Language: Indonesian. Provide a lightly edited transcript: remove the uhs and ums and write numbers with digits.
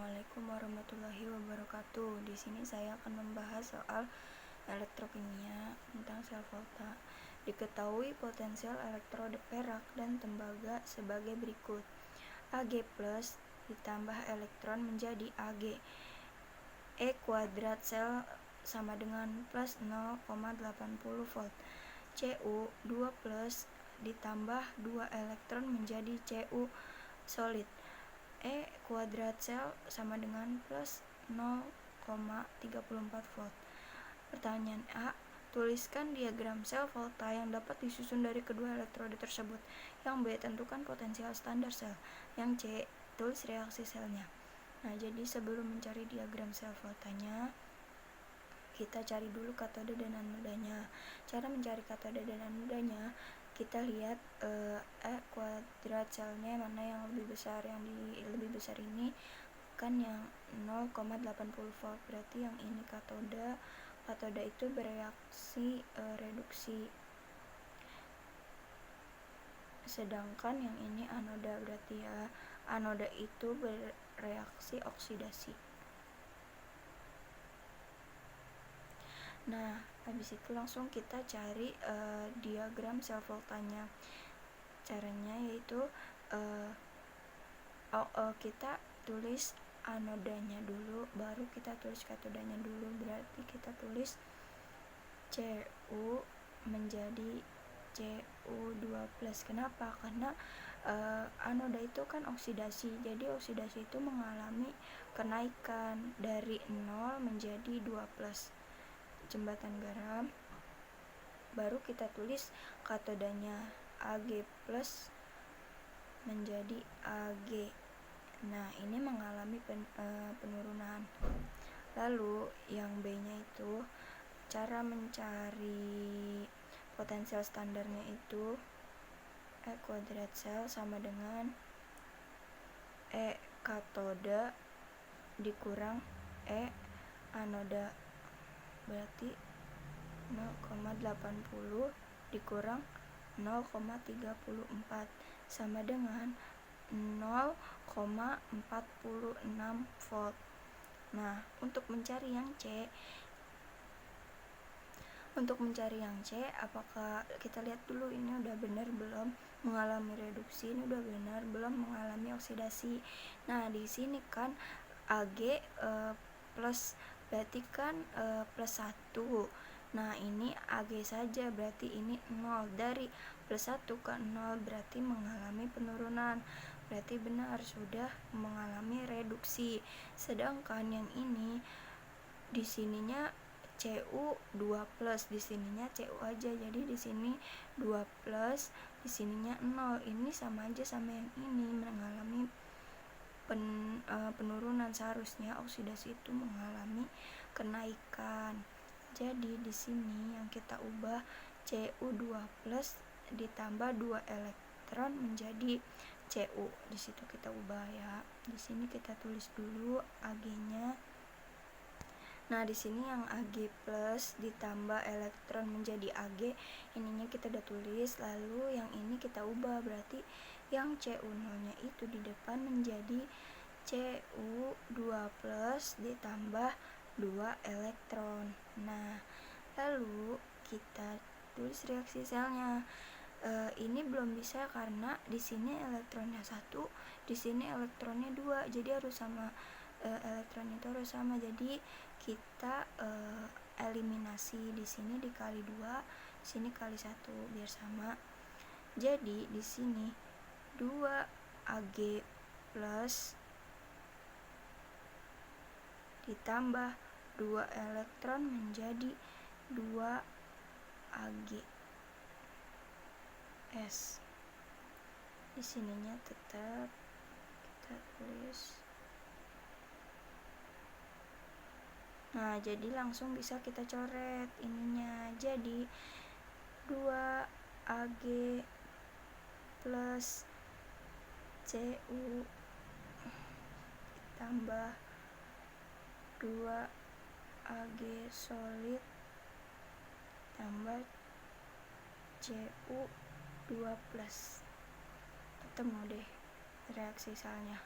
Assalamualaikum warahmatullahi wabarakatuh. Di sini saya akan membahas soal elektrokimia tentang sel volta. Diketahui potensial elektroda perak dan tembaga sebagai berikut. Ag plus ditambah elektron menjadi Ag. E kuadrat sel sama dengan plus 0,80 volt. Cu 2 plus ditambah 2 elektron menjadi Cu solid. E kuadrat sel sama dengan plus 0,34 volt. Pertanyaan A, tuliskan diagram sel volta yang dapat disusun dari kedua elektroda tersebut. Yang B, tentukan potensial standar sel. Yang C, tulis reaksi selnya. Nah, jadi sebelum mencari diagram sel voltanya, kita cari dulu katode dan anodanya. Cara mencari katode dan anodanya, kita lihat E kuadrat selnya mana yang lebih besar. Yang lebih besar ini kan yang 0,80 volt, berarti yang ini katoda. Katoda itu bereaksi reduksi, sedangkan yang ini anoda, berarti ya anoda itu bereaksi oksidasi. Nah, habis itu langsung kita cari diagram sel voltanya. Caranya yaitu kita tulis anodanya dulu, baru kita tulis katodanya dulu. Berarti kita tulis Cu menjadi Cu2+. Kenapa? Karena anoda itu kan oksidasi, jadi oksidasi itu mengalami kenaikan dari 0 menjadi 2+, jembatan garam. Baru kita tulis katodanya Ag plus menjadi Ag. Nah, ini mengalami penurunan. Lalu yang B nya itu cara mencari potensial standarnya itu E kuadrat sel sama dengan E katoda dikurang E anoda, berarti 0,80 dikurang 0,34 sama dengan 0,46 volt. Nah, untuk mencari yang C, apakah kita lihat dulu ini udah benar belum mengalami reduksi, ini udah benar belum mengalami oksidasi. Nah, di sini kan Ag plus, berarti kan plus 1. Nah, ini Ag saja, berarti ini 0. Dari plus 1 ke 0 berarti mengalami penurunan. Berarti benar sudah mengalami reduksi. Sedangkan yang ini di sininya Cu2+, di sininya Cu aja. Jadi di sini 2+, di sininya 0. Ini sama aja sama yang ini, mengalami penurunan. Seharusnya oksidasi itu mengalami kenaikan. Jadi di sini yang kita ubah Cu2+ ditambah 2 elektron menjadi Cu. Di situ kita ubah ya. Di sini kita tulis dulu Ag-nya. Nah, di sini yang Ag plus ditambah elektron menjadi Ag, ininya kita udah tulis. Lalu yang ini kita ubah, berarti yang Cu0-nya itu di depan menjadi Cu2+ ditambah 2 elektron. Nah, lalu kita tulis reaksi selnya. Ini belum bisa karena di sini elektronnya 1, di sini elektronnya 2, jadi harus sama, elektron itu harus sama. Jadi kita eliminasi, di sini dikali 2, sini kali 1 biar sama. Jadi di sini 2 Ag plus ditambah 2 elektron menjadi 2 Ag S. Di sininya tetap kita tulis. Nah, jadi langsung bisa kita coret ininya. Jadi 2 Ag plus Cu ditambah 2 Ag solid tambah Cu2+. Ketemu deh reaksi selnya.